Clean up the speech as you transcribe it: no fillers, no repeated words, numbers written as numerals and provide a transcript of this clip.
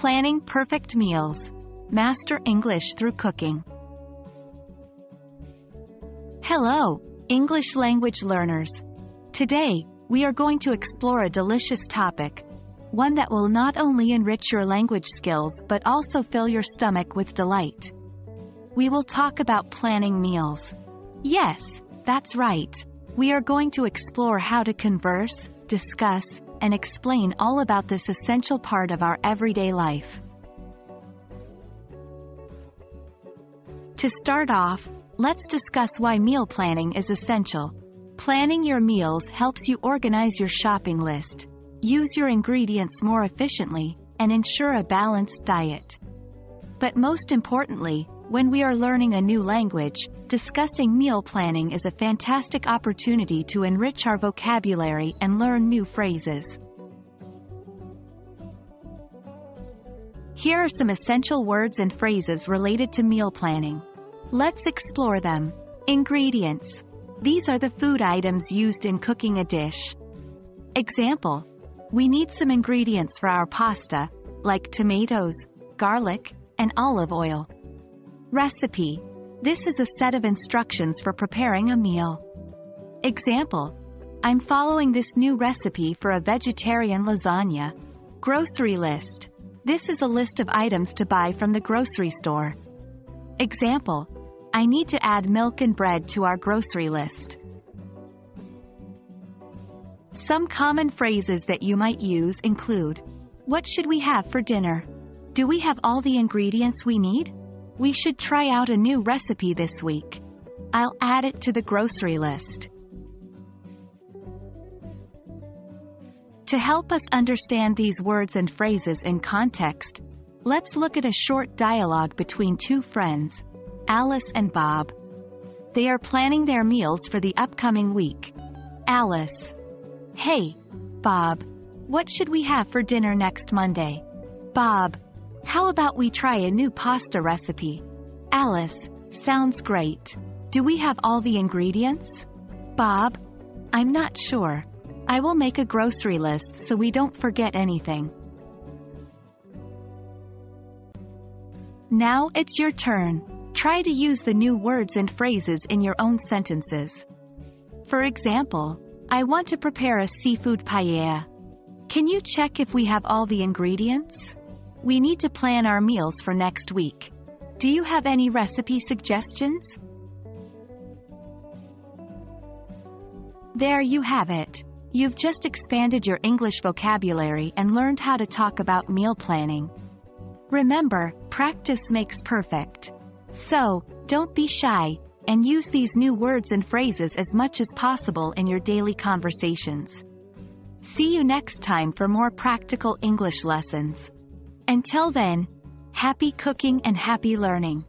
Planning perfect meals. Master English through cooking. Hello, English language learners. Today, we are going to explore a delicious topic, one that will not only enrich your language skills but also fill your stomach with delight. We will talk about planning meals. Yes, that's right. We are going to explore how to converse, discuss, and explain all about this essential part of our everyday life. To start off, let's discuss why meal planning is essential. Planning your meals helps you organize your shopping list, use your ingredients more efficiently, and ensure a balanced diet. But most importantly, when we are learning a new language, discussing meal planning is a fantastic opportunity to enrich our vocabulary and learn new phrases. Here are some essential words and phrases related to meal planning. Let's explore them. Ingredients. These are the food items used in cooking a dish. Example: we need some ingredients for our pasta, like tomatoes, garlic, and olive oil. Recipe. This is a set of instructions for preparing a meal. Example: I'm following this new recipe for a vegetarian lasagna. Grocery list. This is a list of items to buy from the grocery store. Example: I need to add milk and bread to our grocery list. Some common phrases that you might use include: what should we have for dinner? Do we have all the ingredients we need? We should try out a new recipe this week. I'll add it to the grocery list. To help us understand these words and phrases in context, let's look at a short dialogue between two friends, Alice and Bob. They are planning their meals for the upcoming week. Alice: Hey, Bob, what should we have for dinner next Monday? Bob: How about we try a new pasta recipe? Alice: Sounds great. Do we have all the ingredients? Bob: I'm not sure. I will make a grocery list so we don't forget anything. Now it's your turn. Try to use the new words and phrases in your own sentences. For example, I want to prepare a seafood paella. Can you check if we have all the ingredients? We need to plan our meals for next week. Do you have any recipe suggestions? There you have it. You've just expanded your English vocabulary and learned how to talk about meal planning. Remember, practice makes perfect. So, don't be shy, and use these new words and phrases as much as possible in your daily conversations. See you next time for more practical English lessons. Until then, happy cooking and happy learning.